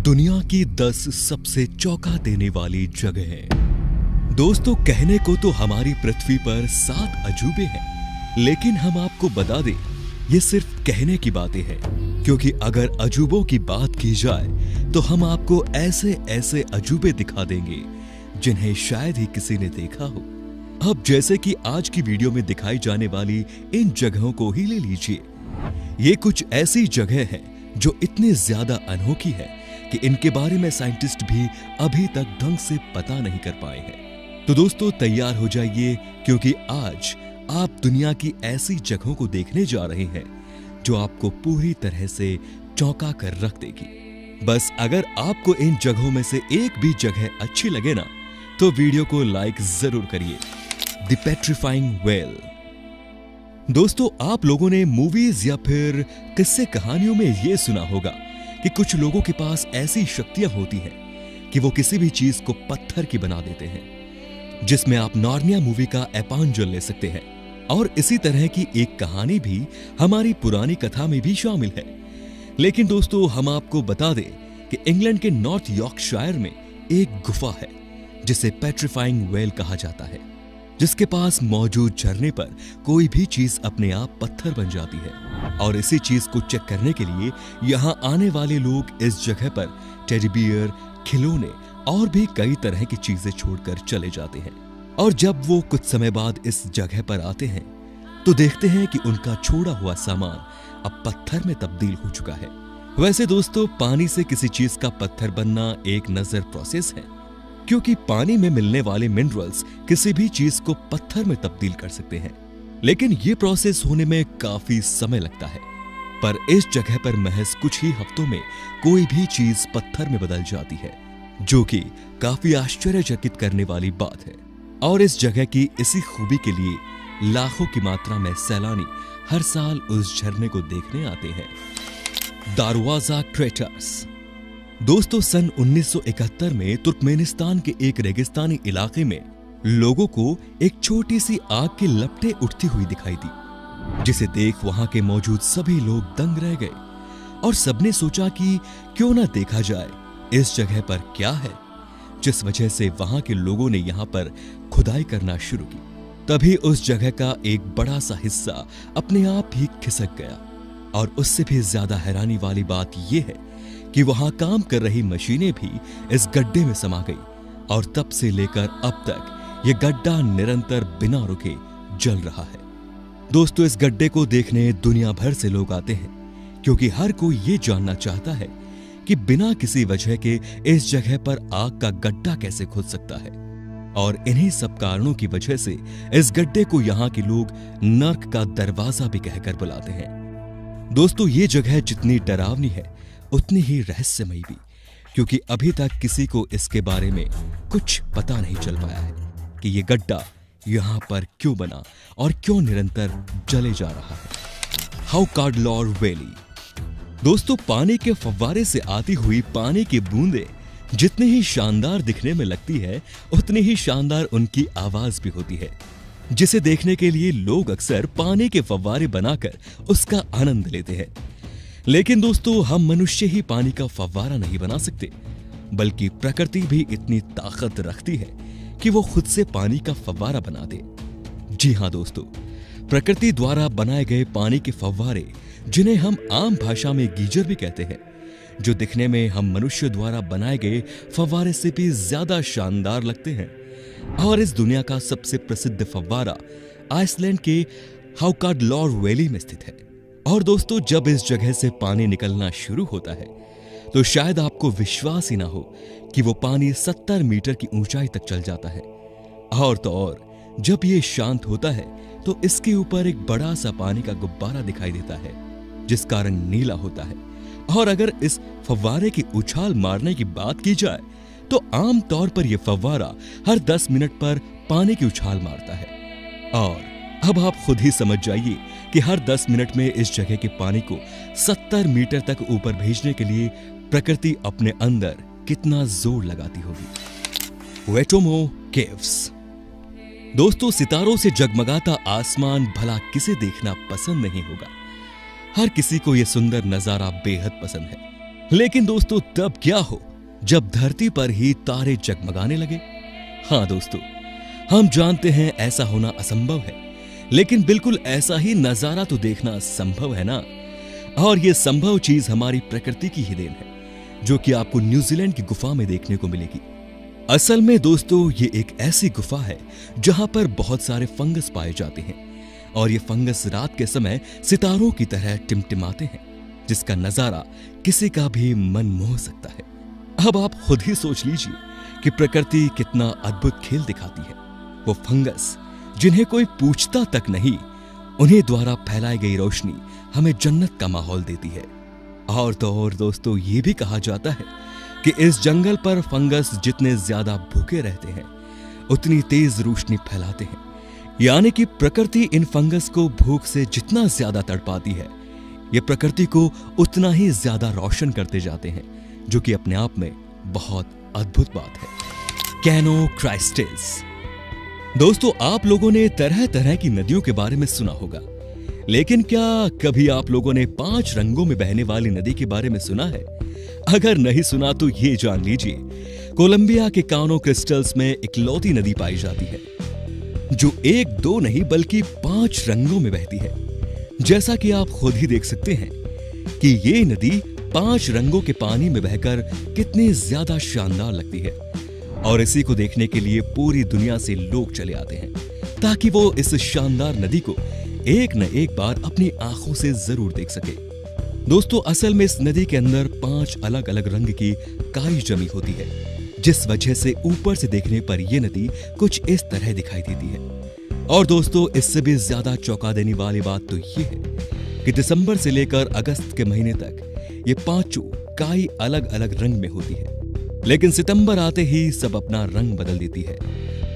दुनिया की 10 सबसे चौंका देने वाली जगहें। दोस्तों, कहने को तो हमारी पृथ्वी पर 7 अजूबे हैं, लेकिन हम आपको बता दें ये सिर्फ कहने की बातें हैं, क्योंकि अगर अजूबों की बात की जाए तो हम आपको ऐसे ऐसे अजूबे दिखा देंगे जिन्हें शायद ही किसी ने देखा हो। अब जैसे कि आज की वीडियो में दिखाई जाने वाली इन जगहों को ही ले लीजिए। ये कुछ ऐसी जगह हैं जो इतनी ज्यादा अनोखी है कि इनके बारे में साइंटिस्ट भी अभी तक ढंग से पता नहीं कर पाए हैं। तो दोस्तों, तैयार हो जाइए, क्योंकि आज आप दुनिया की ऐसी जगहों को देखने जा रहे हैं जो आपको पूरी तरह से चौंका कर रख देगी। बस अगर आपको इन जगहों में से एक भी जगह अच्छी लगे ना, तो वीडियो को लाइक जरूर करिए। The petrifying well. दोस्तों, आप लोगों ने मूवीज या फिर किस्से कहानियों में यह सुना होगा कि कुछ लोगों के पास ऐसी शक्तियां होती हैं कि वो किसी भी चीज को पत्थर की बना देते हैं, जिसमें आप नार्निया मूवी का एपांजल ले सकते हैं। और इसी तरह की एक कहानी भी हमारी पुरानी कथा में भी शामिल है। लेकिन दोस्तों, हम आपको बता दें कि इंग्लैंड के नॉर्थ यॉर्कशायर में एक गुफा है जिसे पेट्रीफाइंग वेल कहा जाता है, जिसके पास मौजूद झरने पर कोई भी चीज अपने आप पत्थर बन जाती है। और इसी चीज को चेक करने के लिए यहां आने वाले लोग इस जगह पर टेडी बियर, खिलौने और भी कई तरह की चीजें छोड़कर चले जाते हैं। और जब वो कुछ समय बाद इस जगह पर आते हैं तो देखते हैं कि उनका छोड़ा हुआ सामान अब पत्थर में तब्दील हो चुका है। वैसे दोस्तों, पानी से किसी चीज का पत्थर बनना एक नजर प्रोसेस है, क्योंकि पानी में मिलने वाले मिनरल्स किसी भी चीज को पत्थर में तब्दील कर सकते हैं, लेकिन यह प्रोसेस होने में काफी समय लगता है। पर इस जगह पर महज कुछ ही हफ्तों में कोई भी चीज पत्थर में बदल जाती है, जो कि काफी आश्चर्यचकित करने वाली बात है। और इस जगह की इसी खूबी के लिए लाखों की मात्रा में सैलानी हर साल उस झरने को देखने आते हैं। दारवाजा क्रेटर्स। दोस्तों, सन 1971 में तुर्कमेनिस्तान के एक रेगिस्तानी इलाके में लोगों को एक छोटी सी आग की लपटें उठती हुई दिखाई दी, जिसे देख वहां के मौजूद सभी लोग दंग रह गए और सबने सोचा कि क्यों ना देखा जाए इस जगह पर क्या है, जिस वजह से वहां के लोगों ने यहां पर खुदाई करना शुरू की। तभी उस जगह का एक बड़ा सा हिस्सा अपने आप ही खिसक गया। और उससे भी ज्यादा हैरानी वाली बात यह है कि वहां काम कर रही मशीनें भी इस गड्ढे में समा गई और तब से लेकर अब तक यह गड्ढा निरंतर बिना रुके जल रहा है। दोस्तों, इस गड्ढे को देखने दुनिया भर से लोग आते हैं, क्योंकि हर कोई ये जानना चाहता है कि बिना किसी वजह के इस जगह पर आग का गड्ढा कैसे खुद सकता है। और इन्हीं सब कारणों की वजह से इस गड्ढे को यहाँ के लोग नर्क का दरवाजा भी कहकर बुलाते हैं। दोस्तों, ये जगह जितनी डरावनी है उतनी ही रहस्यमयी भी, क्योंकि अभी तक किसी को इसके बारे में कुछ पता नहीं चल पाया है कि ये गड्ढा यहाँ पर क्यों बना और क्यों निरंतर जले जा रहा है। हाउकाडलॉर वैली। दोस्तों, पानी के फव्वारे से आती हुई पानी की बूंदें जितनी ही शानदार दिखने में लगती है, उतनी ही शानदार उनकी आवाज भी होती है, जिसे देखने के लिए लोग अक्सर पानी के फव्वारे बनाकर उसका आनंद लेते हैं। लेकिन दोस्तों, हम मनुष्य ही पानी का फव्वारा नहीं बना सकते, बल्कि प्रकृति भी इतनी ताकत रखती है कि वो खुद से पानी का फव्वारा बना दे। जी हां दोस्तों, प्रकृति द्वारा बनाए गए पानी के फव्वारे, जिन्हें हम आम भाषा में गीजर भी कहते हैं, जो दिखने में हम मनुष्य द्वारा बनाए गए फव्वारे से भी ज्यादा शानदार लगते हैं। और इस दुनिया का सबसे प्रसिद्ध फव्वारा आइसलैंड के हाउकाडलॉर वैली में स्थित है। और दोस्तों, जब इस जगह से पानी निकलना शुरू होता है तो शायद आपको विश्वास ही ना हो कि वो पानी 70 मीटर की ऊंचाई तक चल जाता है। और तो और जब ये शांत होता है तो इसके ऊपर एक बड़ा सा पानी का गुब्बारा दिखाई देता है, जिसका रंग नीला होता है। और अगर इस फव्वारे की उछाल मारने की बात की जाए तो आम तौर पर यह फव्वारा हर 10 मिनट पर पानी की उछाल मारता है। और अब आप खुद ही समझ जाइए कि हर 10 मिनट में इस जगह के पानी को 70 मीटर तक ऊपर भेजने के लिए प्रकृति अपने अंदर कितना जोर लगाती होगी। वेटोमो केव्स। दोस्तों, सितारों से जगमगाता आसमान भला किसे देखना पसंद नहीं होगा। हर किसी को यह सुंदर नजारा बेहद पसंद है। लेकिन दोस्तों तब क्या हो जब धरती पर ही तारे जगमगाने लगे। हाँ दोस्तों, हम जानते हैं ऐसा होना असंभव है, लेकिन बिल्कुल ऐसा ही नजारा तो देखना संभव है ना। और ये संभव चीज हमारी प्रकृति की ही देन है, जो कि आपको न्यूजीलैंड की गुफा में देखने को मिलेगी। असल में दोस्तों ये एक ऐसी गुफा है जहां पर बहुत सारे फंगस पाए जाते हैं और ये फंगस रात के समय सितारों की तरह टिमटिमाते हैं, जिसका नजारा किसी का भी मन मोह सकता है। अब आप खुद ही सोच लीजिए कि प्रकृति कितना अद्भुत खेल दिखाती है। वो फंगस जिन्हें कोई पूछता तक नहीं, उन्हीं द्वारा फैलाई गई रोशनी हमें जन्नत का माहौल देती है। और तो और दोस्तों ये भी कहा जाता है कि इस जंगल पर फंगस जितने ज्यादा भूखे रहते हैं उतनी तेज रोशनी फैलाते हैं। यानी कि प्रकृति इन फंगस को भूख से जितना ज्यादा तड़पाती है, ये प्रकृति को उतना ही ज्यादा रोशन करते जाते हैं, जो कि अपने आप में बहुत अद्भुत बात है। कैनोक्राइस्टेस। दोस्तों आप लोगों ने तरह तरह की नदियों के बारे में सुना होगा, लेकिन क्या कभी आप लोगों ने 5 रंगों में बहने वाली नदी के बारे में सुना है? अगर नहीं सुना तो ये जान लीजिए, कोलंबिया के कानो क्रिस्टल्स में इकलौती नदी पाई जाती है जो 1-2 नहीं बल्कि 5 रंगों में बहती है। जैसा कि आप खुद ही देख सकते हैं कि ये नदी 5 रंगों के पानी में बहकर कितनी ज्यादा शानदार लगती है, और इसी को देखने के लिए पूरी दुनिया से लोग चले आते हैं ताकि वो इस शानदार नदी को एक न एक बार अपनी आंखों से जरूर देख सके। दोस्तों असल में इस नदी के अंदर 5 अलग अलग रंग की काई जमी होती है, जिस वजह से ऊपर से देखने पर यह नदी कुछ इस तरह दिखाई देती है। और दोस्तों इससे भी ज्यादा चौंका देने वाली बात तो यह है कि दिसंबर से लेकर अगस्त के महीने तक ये 5 काई अलग अलग रंग में होती है, लेकिन सितंबर आते ही सब अपना रंग बदल देती है।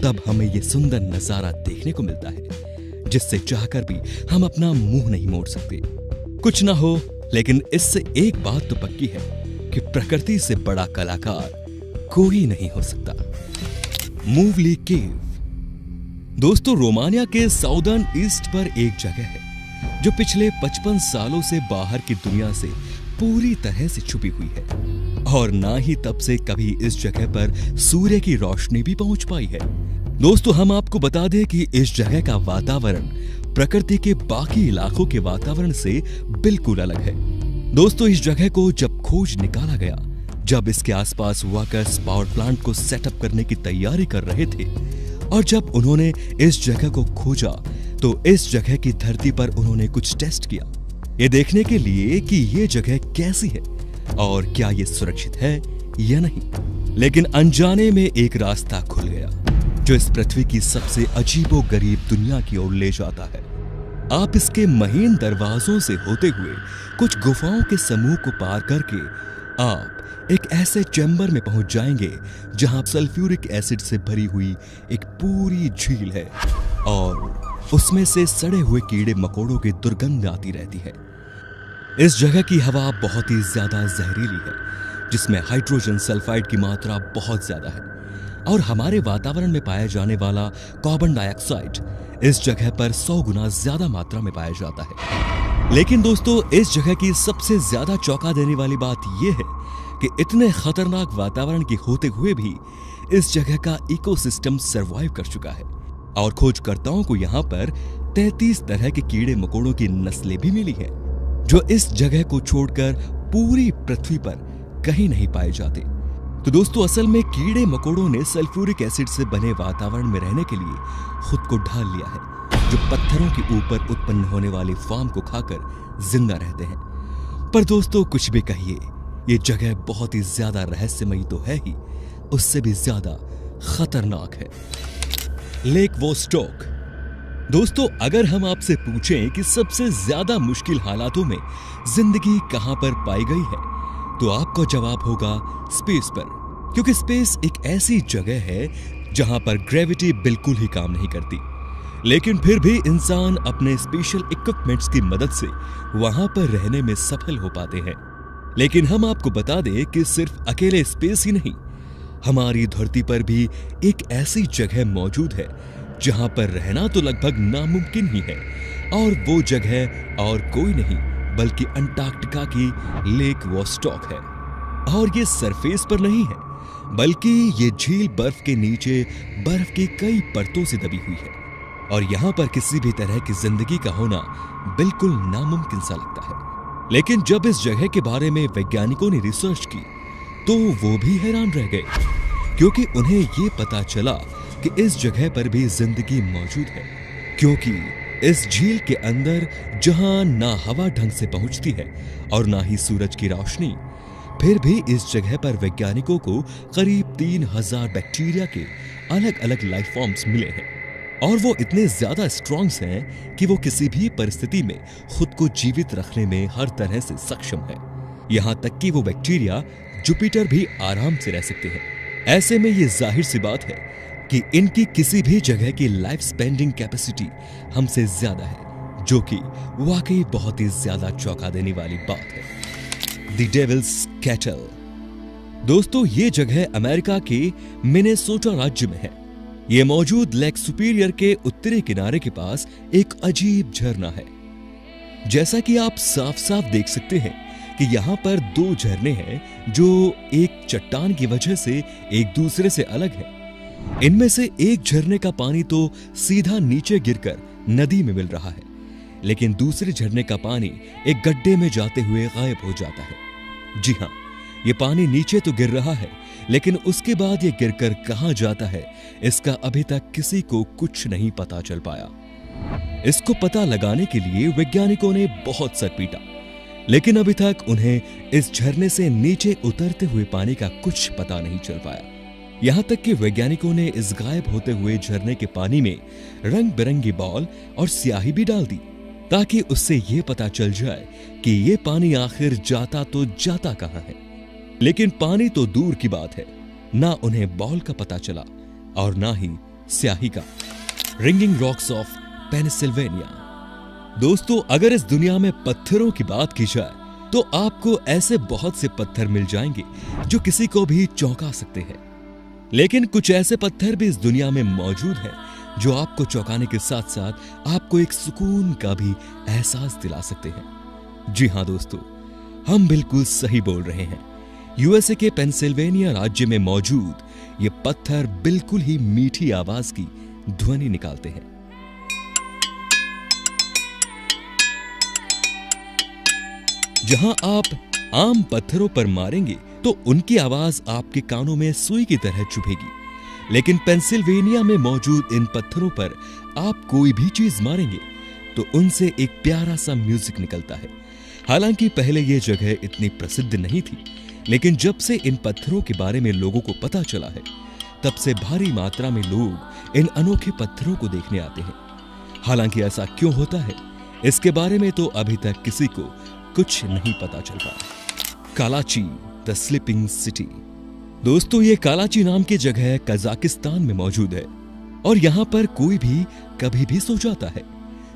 तब हमें ये सुंदर नजारा देखने को मिलता है, जिससे चाहकर भी हम अपना मुंह नहीं मोड़ सकते। कुछ ना हो, लेकिन इससे एक बात तो पक्की है कि प्रकृति से बड़ा कलाकार कोई नहीं हो सकता। मूवली केव। दोस्तों रोमानिया के साउदर्न ईस्ट पर एक जगह है जो पिछले 55 सालों से बाहर की दुनिया से पूरी तरह से छुपी हुई है, और ना ही तब से कभी इस जगह पर सूर्य की रोशनी भी पहुंच पाई है। दोस्तों हम आपको बता दें कि इस जगह का वातावरण प्रकृति के बाकी इलाकों के वातावरण से बिल्कुल अलग है। दोस्तों इस जगह को जब खोज निकाला गया, जब इसके आसपास वर्कर्स पावर प्लांट को सेटअप करने की तैयारी कर रहे थे, और जब उन्होंने इस जगह को खोजा तो इस जगह की धरती पर उन्होंने कुछ टेस्ट किया, ये देखने के लिए कि ये जगह कैसी है और क्या ये सुरक्षित है या नहीं। लेकिन अनजाने में एक रास्ता खुल गया जो इस पृथ्वी की सबसे अजीबोगरीब दुनिया की ओर ले जाता है। आप इसके महीन दरवाजों से होते हुए कुछ गुफाओं के समूह को पार करके आप एक ऐसे चैम्बर में पहुंच जाएंगे जहां सल्फ्यूरिक एसिड से भरी हुई एक पूरी झील है, और उसमें से सड़े हुए कीड़े मकोड़ों की दुर्गंध आती रहती है। इस जगह की हवा बहुत ही ज्यादा जहरीली है, जिसमें हाइड्रोजन सल्फाइड की मात्रा बहुत ज्यादा है, और हमारे वातावरण में पाया जाने वाला कार्बन डाइऑक्साइड इस जगह पर 100 गुना ज्यादा मात्रा में पाया जाता है। लेकिन दोस्तों इस जगह की सबसे ज्यादा चौंका देने वाली बात यह है कि इतने खतरनाक वातावरण के होते हुए भी इस जगह का इकोसिस्टम सरवाइव कर चुका है, और खोजकर्ताओं को यहाँ पर 33 तरह के कीड़े मकोड़ों की नस्लें भी मिली हैं, जो इस जगह को छोड़कर पूरी पृथ्वी पर कहीं नहीं पाए जाते। तो दोस्तों असल में कीड़े मकोड़ों ने सल्फ्यूरिक एसिड से बने वातावरण में रहने के लिए खुद को ढाल लिया है, जो पत्थरों के ऊपर उत्पन्न होने वाले फार्म को खाकर जिंदा रहते हैं। पर दोस्तों कुछ भी कहिए, ये जगह बहुत ही ज्यादा रहस्यमयी तो है ही, उससे भी ज्यादा खतरनाक है। Lake Vostok. दोस्तों अगर हम आपसे पूछें कि सबसे ज्यादा मुश्किल हालातों में जिंदगी कहां पर पाई गई है, तो आपका जवाब होगा स्पेस पर, क्योंकि स्पेस एक ऐसी जगह है जहां पर ग्रेविटी बिल्कुल ही काम नहीं करती, लेकिन फिर भी इंसान अपने स्पेशल इक्विपमेंट्स की मदद से वहां पर रहने में सफल हो पाते हैं। लेकिन हम आपको बता दें कि सिर्फ अकेले स्पेस ही नहीं, हमारी धरती पर भी एक ऐसी जगह मौजूद है जहां पर रहना तो लगभग नामुमकिन ही है, और वो जगह और कोई नहीं बल्कि अंटार्कटिका की लेक वोस्टॉक है। और ये सरफेस पर नहीं है, बल्कि ये झील बर्फ के नीचे बर्फ की कई परतों से दबी हुई है और यहाँ पर किसी भी तरह की जिंदगी का होना बिल्कुल नामुमकिन सा लगता है। लेकिन जब इस जगह के बारे में वैज्ञानिकों ने रिसर्च की तो वो भी हैरान रह गए, क्योंकि उन्हें ये पता चला कि इस जगह पर भी जिंदगी मौजूद है। क्योंकि इस झील के अंदर जहां ना हवा ढंग से पहुंचती है और ना ही सूरज की रोशनी, फिर भी इस जगह पर वैज्ञानिकों को करीब 3000 बैक्टीरिया के अलग अलग लाइफ फॉर्म्स मिले हैं और वो इतने ज्यादा स्ट्रॉन्ग हैं कि वो किसी भी परिस्थिति में खुद को जीवित रखने में हर तरह से सक्षम है। यहाँ तक कि वो बैक्टीरिया जुपिटर भी आराम से रह सकते हैं। ऐसे में ये जाहिर सी बात है कि इनकी किसी भी जगह की लाइफ स्पेंडिंग कैपेसिटी हमसे ज्यादा है, जो कि वाकई बहुत ही ज्यादा चौंका देने वाली बात है। The Devil's Kettle. दोस्तों, ये जगह अमेरिका के मिनेसोटा राज्य में है। ये मौजूद लेक सुपीरियर के उत्तरी किनारे के पास एक अजीब झरना है। जैसा कि आप साफ साफ देख सकते हैं कि यहाँ पर 2 झरने हैं जो एक चट्टान की वजह से एक दूसरे से अलग है। इनमें से एक झरने का पानी तो सीधा नीचे गिरकर नदी में मिल रहा है, लेकिन दूसरे झरने का पानी एक गड्ढे में जाते हुए गायब हो जाता है। जी हाँ, ये पानी नीचे तो गिर रहा है, लेकिन उसके बाद ये गिरकर कहां जाता है इसका अभी तक किसी को कुछ नहीं पता चल पाया। इसको पता लगाने के लिए वैज्ञानिकों ने बहुत सर पीटा, लेकिन अभी तक उन्हें इस झरने से नीचे उतरते हुए पानी का कुछ पता नहीं चल पाया। यहां तक कि वैज्ञानिकों ने इस गायब होते हुए झरने के पानी में रंग बिरंगी बॉल और स्याही भी डाल दी, ताकि उससे यह पता चल जाए कि ये पानी आखिर जाता तो जाता कहां है। लेकिन पानी तो दूर की बात है, ना उन्हें बॉल का पता चला और ना ही स्याही का। Ringing rocks of Pennsylvania. दोस्तों, अगर इस दुनिया में पत्थरों की बात की जाए तो आपको ऐसे बहुत से पत्थर मिल जाएंगे जो किसी को भी चौंका सकते हैं, लेकिन कुछ ऐसे पत्थर भी इस दुनिया में मौजूद हैं जो आपको चौंकाने के साथ साथ आपको एक सुकून का भी एहसास दिला सकते हैं। जी हां दोस्तों, हम बिल्कुल सही बोल रहे हैं। यूएसए के पेंसिल्वेनिया राज्य में मौजूद ये पत्थर बिल्कुल ही मीठी आवाज की ध्वनि निकालते हैं। जहां आप आम पत्थरों पर मारेंगे तो उनकी आवाज आपके कानों में सुई की तरह चुभेगी, लेकिन पेंसिल्वेनिया में मौजूद इन पत्थरों पर आप कोई भी चीज मारेंगे तो उनसे एक प्यारा सा म्यूजिक निकलता है। हालांकि पहले यह जगह इतनी प्रसिद्ध नहीं थी, लेकिन जब से इन पत्थरों के बारे में लोगों को पता चला है, तब से भारी मात्रा में लोग इन अनोखे पत्थरों को देखने आते हैं। हालांकि ऐसा क्यों होता है, इसके बारे में तो अभी तक किसी को कुछ नहीं पता चल पाया। कालाची द स्लीपिंग सिटी। दोस्तों, ये कालाची नाम की जगह कजाकिस्तान में मौजूद है और यहाँ पर कोई भी कभी भी सो जाता है।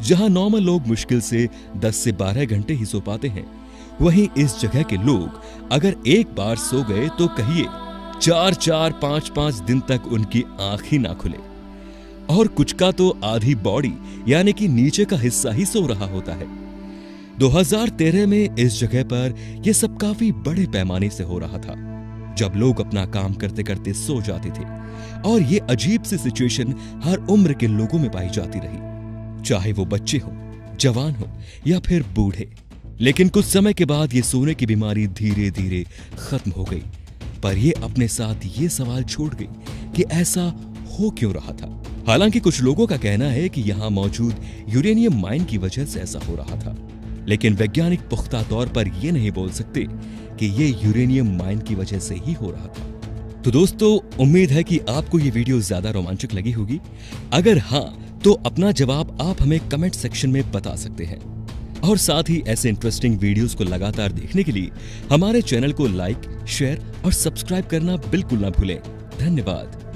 जहाँ नॉर्मल लोग मुश्किल से 10 से 12 घंटे ही सो पाते हैं, वहीं इस जगह के लोग अगर एक बार सो गए तो कहिए 4-4, 5-5 दिन तक उनकी आंख ही ना खुले, और कुछ का तो आधी बॉडी यानी कि नीचे का हिस्सा ही सो रहा होता है। 2013 में इस जगह पर यह सब काफी बड़े पैमाने से हो रहा था, जब लोग अपना काम करते करते सो जाते थे, और ये अजीब सी सिचुएशन हर उम्र के लोगों में पाई जाती रही, चाहे वो बच्चे हो, जवान हो या फिर बूढ़े। लेकिन कुछ समय के बाद ये सोने की बीमारी धीरे धीरे खत्म हो गई, पर ये अपने साथ ये सवाल छोड़ गई कि ऐसा हो क्यों रहा था। हालांकि कुछ लोगों का कहना है कि यहाँ मौजूद यूरेनियम माइन की वजह से ऐसा हो रहा था, लेकिन वैज्ञानिक पुख्ता तौर पर यह नहीं बोल सकते कि ये यूरेनियम माइन की वजह से ही हो रहा था। तो दोस्तों, उम्मीद है कि आपको ये वीडियो ज्यादा रोमांचक लगी होगी। अगर हाँ, तो अपना जवाब आप हमें कमेंट सेक्शन में बता सकते हैं, और साथ ही ऐसे इंटरेस्टिंग वीडियोस को लगातार देखने के लिए हमारे चैनल को लाइक, शेयर और सब्सक्राइब करना बिल्कुल ना भूलें। धन्यवाद।